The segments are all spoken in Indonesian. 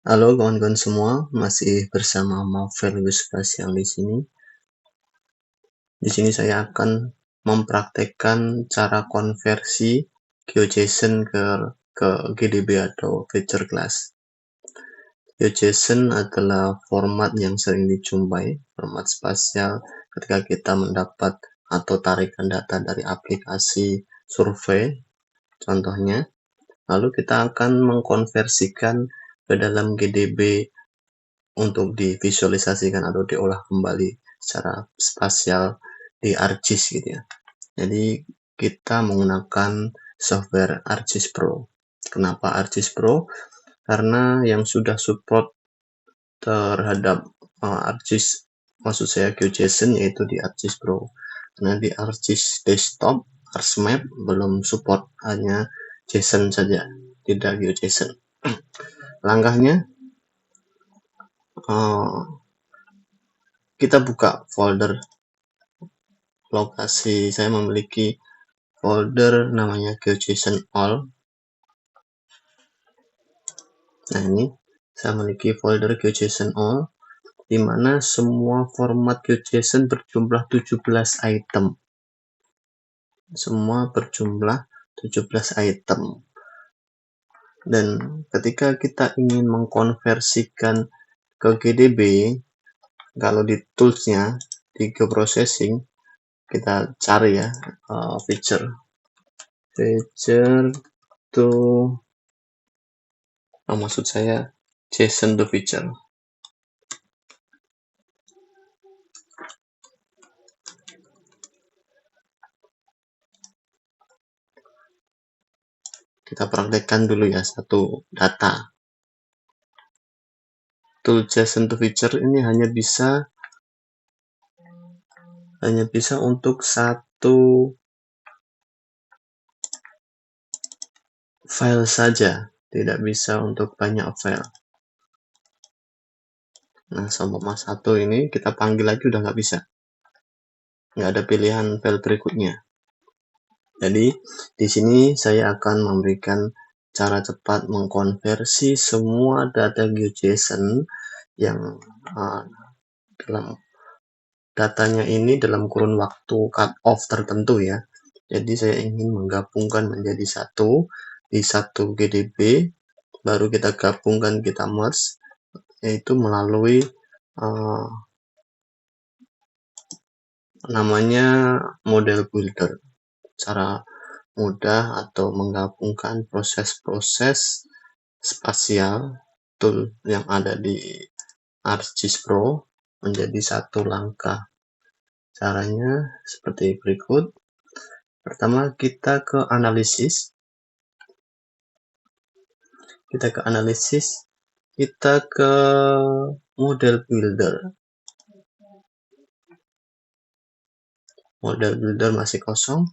Halo kawan-kawan semua, masih bersama Marvel Spasial di sini. Di sini saya akan mempraktekkan cara konversi GeoJSON ke GDB atau feature class. GeoJSON adalah format yang sering dijumpai, format spasial ketika kita mendapat atau tarikan data dari aplikasi survei, contohnya. Lalu kita akan mengkonversikan ke dalam GDB untuk divisualisasikan atau diolah kembali secara spasial di ArcGIS gitu ya. Jadi kita menggunakan software ArcGIS Pro. Kenapa ArcGIS Pro? Karena yang sudah support terhadap ArcGIS, maksud saya GeoJSON, yaitu di ArcGIS Pro. Karena di ArcGIS Desktop, ArcMap belum support, hanya JSON saja, tidak GeoJSON. Langkahnya, kita buka folder lokasi. Saya memiliki folder namanya GeoJSON All. Nah, ini saya memiliki folder GeoJSON All, di mana semua format GeoJSON berjumlah 17 item. Semua berjumlah 17 item. Dan ketika kita ingin mengkonversikan ke GDB, kalau di toolsnya, di geoprocessing, kita cari ya feature to maksud saya JSON to feature. Kita praktekkan dulu ya satu data. Tool JSON to feature ini hanya bisa untuk satu file saja, tidak bisa untuk banyak file. Nah, sama satu ini kita panggil lagi udah nggak bisa, nggak ada pilihan file berikutnya. Jadi di sini saya akan memberikan cara cepat mengkonversi semua data GeoJSON yang dalam datanya ini dalam kurun waktu cut off tertentu ya. Jadi saya ingin menggabungkan menjadi satu di satu GDB, baru kita gabungkan, kita merge, yaitu melalui namanya model builder. Cara mudah atau menggabungkan proses-proses spasial tool yang ada di ArcGIS Pro menjadi satu langkah. Caranya seperti berikut. Pertama, kita ke analisis. Kita ke model builder. Model builder masih kosong.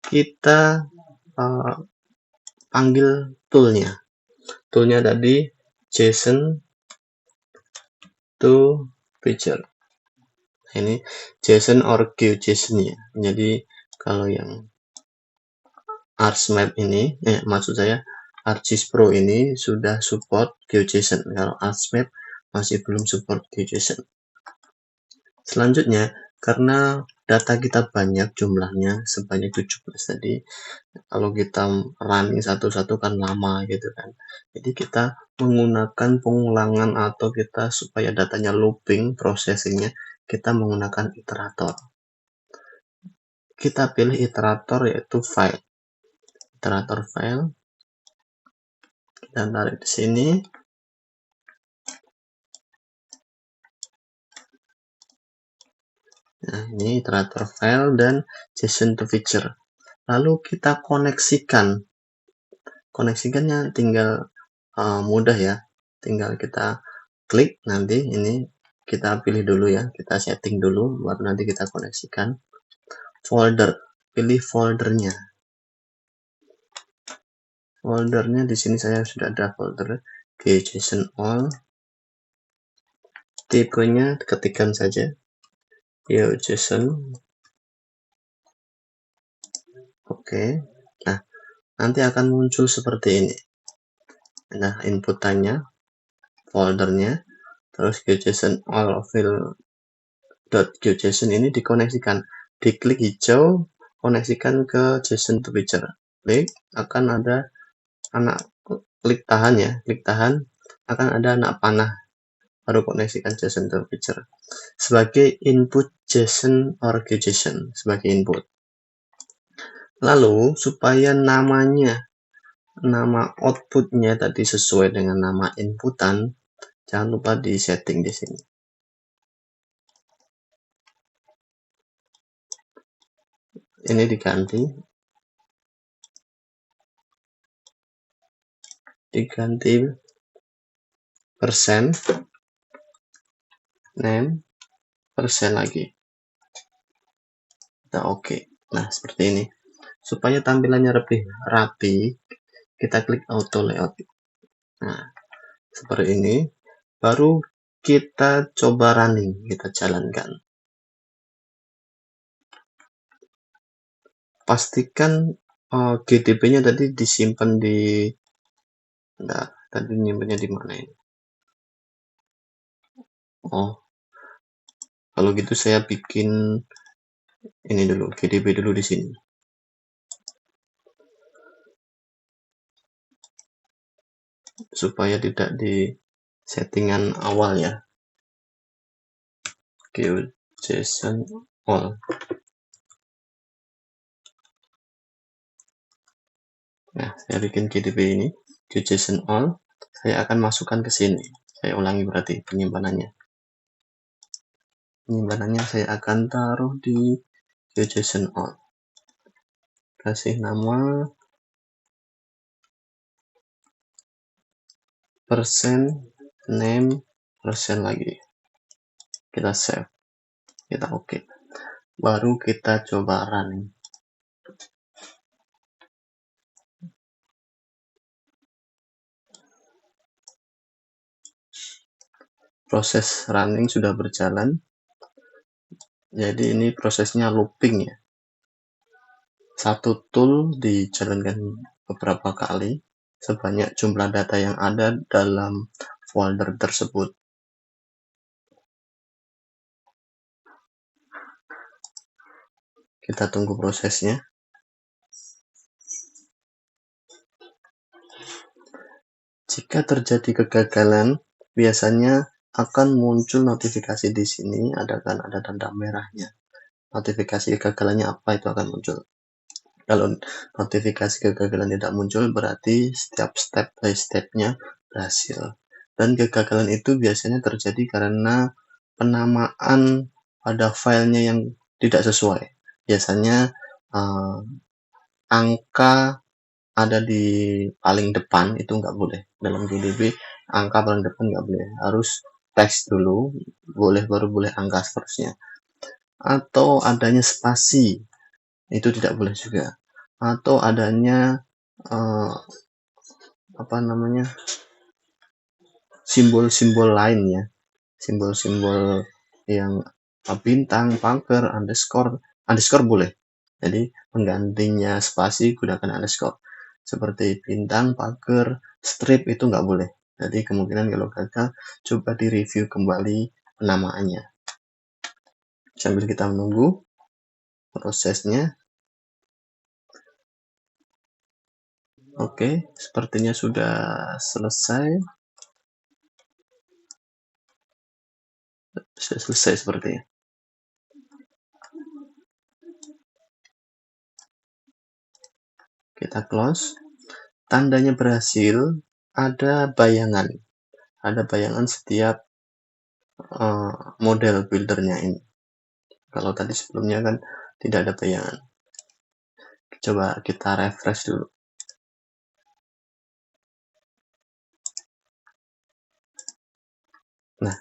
Kita panggil toolnya. Toolnya tadi JSON to feature. Ini JSON or GeoJSON ya. Jadi kalau yang ArcMap ini, maksud saya ArcGIS Pro ini sudah support GeoJSON. Kalau ArcMap masih belum support GeoJSON. Selanjutnya, karena data kita banyak jumlahnya, sebanyak 17 tadi, kalau kita running satu-satu kan lama gitu kan. Jadi kita menggunakan pengulangan atau kita supaya datanya looping processingnya, kita menggunakan iterator. Kita pilih iterator yaitu file. Iterator file. Dan tarik di sini. Nah, ini iterator file dan JSON to feature. Lalu kita koneksikan. Koneksikannya tinggal mudah ya. Tinggal kita klik, nanti ini kita pilih dulu ya. Kita setting dulu, baru nanti kita koneksikan. Folder. Pilih foldernya. Foldernya di sini saya sudah ada folder GeoJSON All. Tipenya ketikkan saja GeoJSON. Oke. Nah, nanti akan muncul seperti ini. Nah, inputannya foldernya, terus GeoJSON all file.geojson ini dikoneksikan, diklik hijau, koneksikan ke JSON to picture, klik, akan ada anak, klik tahan ya, klik tahan, akan ada anak panah, baru koneksikan JSON to picture sebagai input JSON or GeoJSON sebagai input. Lalu supaya nama outputnya tadi sesuai dengan nama inputan, jangan lupa di setting di sini. Ini diganti persen name persen lagi. Kita oke. Nah, seperti ini. Supaya tampilannya lebih rapi, kita klik auto layout. Nah, seperti ini. Baru kita coba running, kita jalankan. Pastikan GDB-nya tadi disimpan di, tadi nyimpannya di mana ini? Oh, kalau gitu saya bikin ini dulu, GDB dulu di sini. Supaya tidak di settingan awal ya. GeoJSON all. Nah, saya bikin GDB ini, GeoJSON all. Saya akan masukkan ke sini. Saya ulangi berarti penyimpanannya. Penyimpanannya saya akan taruh di GeoJSON all. Kasih nama persen name persen lagi. Kita save. Kita oke. Baru kita coba run. Proses running sudah berjalan. Jadi ini prosesnya looping ya. Satu tool dijalankan beberapa kali sebanyak jumlah data yang ada dalam folder tersebut. Kita tunggu prosesnya. Jika terjadi kegagalan, biasanya akan muncul notifikasi di sini, ada tanda merahnya. Notifikasi kegagalannya apa itu akan muncul. Kalau notifikasi kegagalan tidak muncul, berarti setiap step by step-nya berhasil. Dan kegagalan itu biasanya terjadi karena penamaan pada filenya yang tidak sesuai. Biasanya angka ada di paling depan itu nggak boleh. Dalam GDB, angka paling depan nggak boleh. Harus teks dulu, baru boleh angka seterusnya. Atau adanya spasi, itu tidak boleh juga. Atau adanya simbol-simbol lainnya, simbol-simbol yang bintang, pagar, underscore boleh. Jadi penggantinya spasi gunakan underscore. Seperti bintang, pagar, strip itu nggak boleh. Jadi kemungkinan kalau gagal, coba direview kembali penamaannya. Sambil kita menunggu prosesnya. Oke, sepertinya sudah selesai. Sudah selesai sepertinya. Kita close. Tandanya berhasil, ada bayangan. Ada bayangan setiap model buildernya ini. Kalau tadi sebelumnya kan tidak ada bayangan. Coba kita refresh dulu. Nah,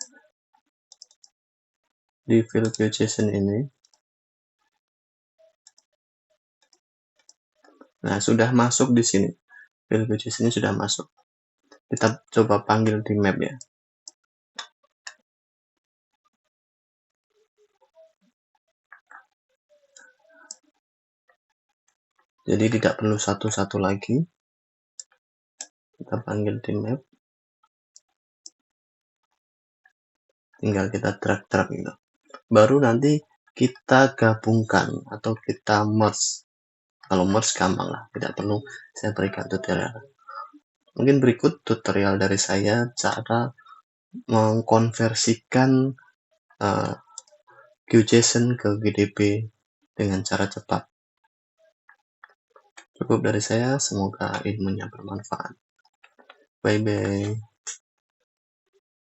di file GeoJSON ini, nah sudah masuk di sini. File GeoJSON ini sudah masuk. Kita coba panggil di map ya. Jadi tidak perlu satu-satu lagi. Kita panggil di map. tinggal kita drag gitu. Baru nanti kita gabungkan atau kita merge. Kalau merge gampang lah, tidak perlu saya berikan tutorial. Mungkin berikut tutorial dari saya cara mengkonversikan GeoJSON ke GDB dengan cara cepat. Cukup dari saya, semoga ilmunya bermanfaat. Bye-bye.